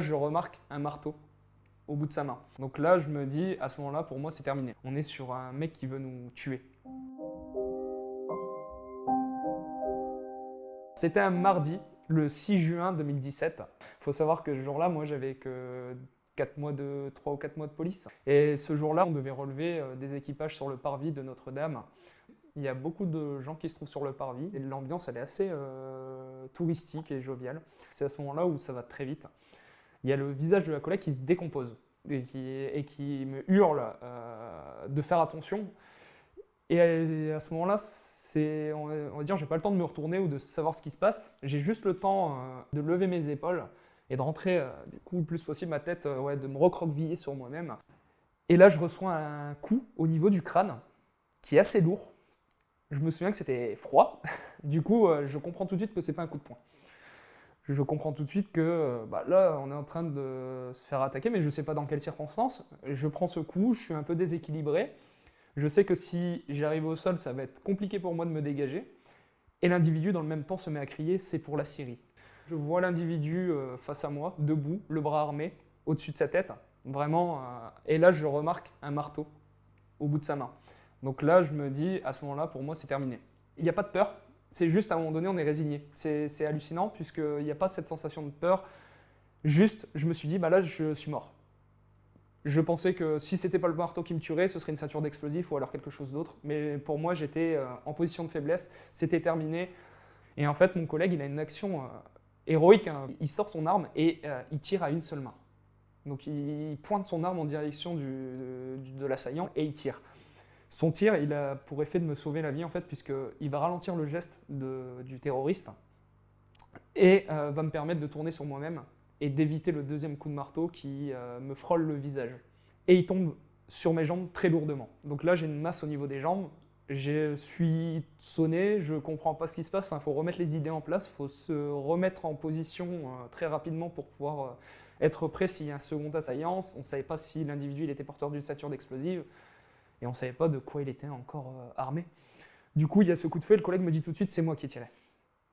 je remarque un marteau au bout de sa main. Donc là, je me dis, à ce moment-là, pour moi, c'est terminé. On est sur un mec qui veut nous tuer. C'était un mardi, le 6 juin 2017. Il faut savoir que ce jour-là, moi, j'avais que 3 ou 4 mois de police. Et ce jour-là, on devait relever des équipages sur le parvis de Notre-Dame. Il y a beaucoup de gens qui se trouvent sur le parvis et l'ambiance, elle est assez touristique et joviale. C'est à ce moment-là où ça va très vite. Il y a le visage de la collègue qui se décompose et qui me hurle de faire attention. Et à ce moment-là, on va dire, j'ai pas le temps de me retourner ou de savoir ce qui se passe. J'ai juste le temps de lever mes épaules et de rentrer du coup le plus possible ma tête, de me recroqueviller sur moi-même. Et là, je reçois un coup au niveau du crâne qui est assez lourd. Je me souviens que c'était froid. Du coup, je comprends tout de suite que c'est pas un coup de poing. Je comprends tout de suite que là, on est en train de se faire attaquer, mais je sais pas dans quelles circonstances. Je prends ce coup, je suis un peu déséquilibré. Je sais que si j'arrive au sol, ça va être compliqué pour moi de me dégager. Et l'individu, dans le même temps, se met à crier « c'est pour la Syrie ». Je vois l'individu face à moi, debout, le bras armé, au-dessus de sa tête, vraiment. Et là, je remarque un marteau au bout de sa main. Donc là, je me dis, à ce moment-là, pour moi, c'est terminé. Il n'y a pas de peur, c'est juste à un moment donné, on est résigné. C'est hallucinant, puisqu'il n'y a pas cette sensation de peur. Juste, je me suis dit, là, je suis mort. Je pensais que si c'était pas le marteau qui me tuerait, ce serait une ceinture d'explosifs ou alors quelque chose d'autre. Mais pour moi, j'étais en position de faiblesse, c'était terminé. Et en fait, mon collègue, il a une action héroïque. Hein. Il sort son arme et il tire à une seule main. Donc il pointe son arme en direction de l'assaillant et il tire. Son tir, il a pour effet de me sauver la vie en fait, puisqu'il va ralentir le geste du terroriste et va me permettre de tourner sur moi-même et d'éviter le deuxième coup de marteau qui me frôle le visage. Et il tombe sur mes jambes très lourdement. Donc là, j'ai une masse au niveau des jambes. Je suis sonné, je ne comprends pas ce qui se passe. Il faut remettre les idées en place, il faut se remettre en position très rapidement pour pouvoir être prêt s'il y a un second assaillant. On ne savait pas si l'individu était porteur d'une ceinture d'explosifs et on ne savait pas de quoi il était encore armé. Du coup, il y a ce coup de feu et le collègue me dit tout de suite « c'est moi qui ai tiré ».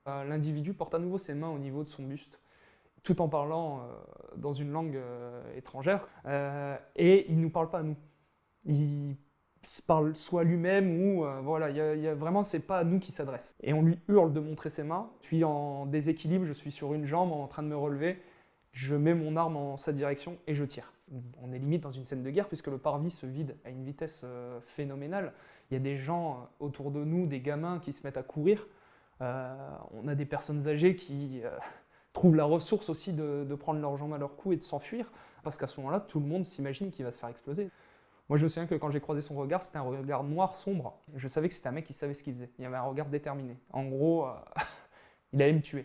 L'individu porte à nouveau ses mains au niveau de son buste, tout en parlant dans une langue étrangère, et il ne nous parle pas à nous. Il se parle soit lui-même ou vraiment c'est pas à nous qu'il s'adresse. Et on lui hurle de montrer ses mains. Je suis en déséquilibre, je suis sur une jambe en train de me relever, je mets mon arme en sa direction et je tire. On est limite dans une scène de guerre puisque le parvis se vide à une vitesse phénoménale. Il y a des gens autour de nous, des gamins qui se mettent à courir. On a des personnes âgées qui trouvent la ressource aussi de prendre leurs jambes à leur cou et de s'enfuir, parce qu'à ce moment-là, tout le monde s'imagine qu'il va se faire exploser. Moi, je me souviens que quand j'ai croisé son regard, c'était un regard noir, sombre. Je savais que c'était un mec qui savait ce qu'il faisait. Il y avait un regard déterminé. En gros, il allait me tuer.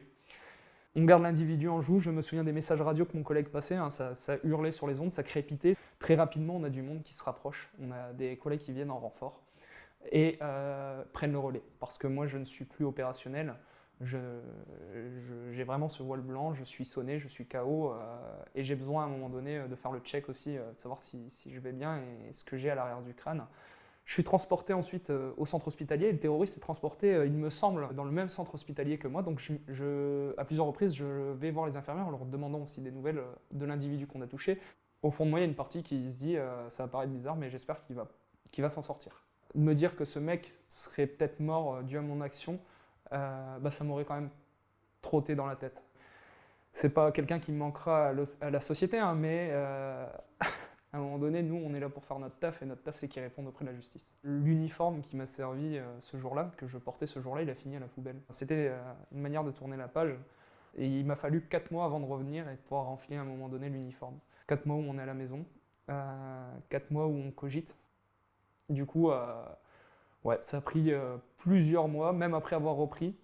On garde l'individu en joue. Je me souviens des messages radio que mon collègue passait. Hein, ça hurlait sur les ondes, ça crépitait. Très rapidement, on a du monde qui se rapproche. On a des collègues qui viennent en renfort et prennent le relais. Parce que moi, je ne suis plus opérationnel. J'ai vraiment ce voile blanc, je suis sonné, je suis KO et j'ai besoin à un moment donné de faire le check aussi, de savoir si je vais bien et ce que j'ai à l'arrière du crâne. Je suis transporté ensuite au centre hospitalier et le terroriste est transporté, il me semble, dans le même centre hospitalier que moi. Donc à plusieurs reprises, je vais voir les infirmières en leur demandant aussi des nouvelles de l'individu qu'on a touché. Au fond de moi, il y a une partie qui se dit ça va paraître bizarre, mais j'espère qu'il va s'en sortir. De me dire que ce mec serait peut-être mort dû à mon action, ça m'aurait quand même trotté dans la tête. C'est pas quelqu'un qui me manquera à la société, hein, mais à un moment donné, nous, on est là pour faire notre taf, et notre taf, c'est qu'il réponde auprès de la justice. L'uniforme qui m'a servi ce jour-là, que je portais ce jour-là, il a fini à la poubelle. C'était une manière de tourner la page, et il m'a fallu 4 mois avant de revenir et de pouvoir renfiler à un moment donné l'uniforme. 4 mois où on est à la maison, 4 mois où on cogite. Du coup, ouais, ça a pris plusieurs mois, même après avoir repris.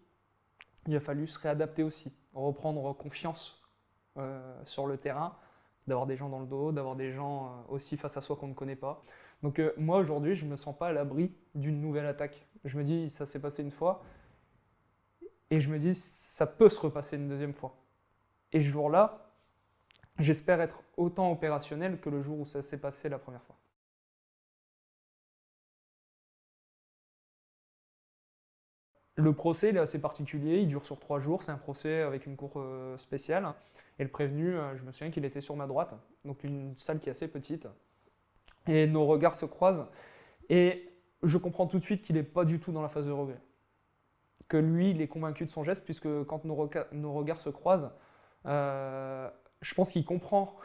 Il a fallu se réadapter aussi, reprendre confiance sur le terrain, d'avoir des gens dans le dos, d'avoir des gens aussi face à soi qu'on ne connaît pas. Donc moi aujourd'hui, je ne me sens pas à l'abri d'une nouvelle attaque. Je me dis, ça s'est passé une fois, et je me dis, ça peut se repasser une deuxième fois. Et ce jour-là, j'espère être autant opérationnel que le jour où ça s'est passé la première fois. Le procès il est assez particulier, il dure sur 3 jours, c'est un procès avec une cour spéciale. Et le prévenu, je me souviens qu'il était sur ma droite, donc une salle qui est assez petite. Et nos regards se croisent. Et je comprends tout de suite qu'il n'est pas du tout dans la phase de regret. Que lui, il est convaincu de son geste, puisque quand nos regards se croisent, je pense qu'il comprend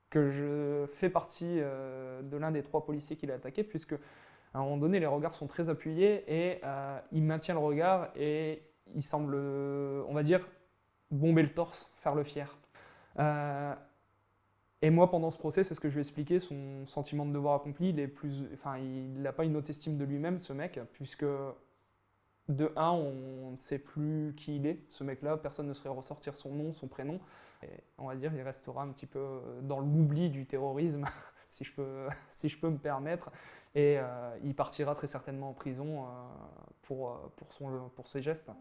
que je fais partie de l'un des 3 policiers qu'il a attaqué, puisque à un moment donné, les regards sont très appuyés et il maintient le regard et il semble, on va dire, bomber le torse, faire le fier. Et moi, pendant ce procès, c'est ce que je lui ai expliqué, son sentiment de devoir accompli, il n'a pas une haute estime de lui-même, ce mec, puisque de un, on ne sait plus qui il est, ce mec-là, personne ne saurait ressortir son nom, son prénom. Et on va dire, il restera un petit peu dans l'oubli du terrorisme, si je peux me permettre. Et il partira très certainement en prison pour ses gestes.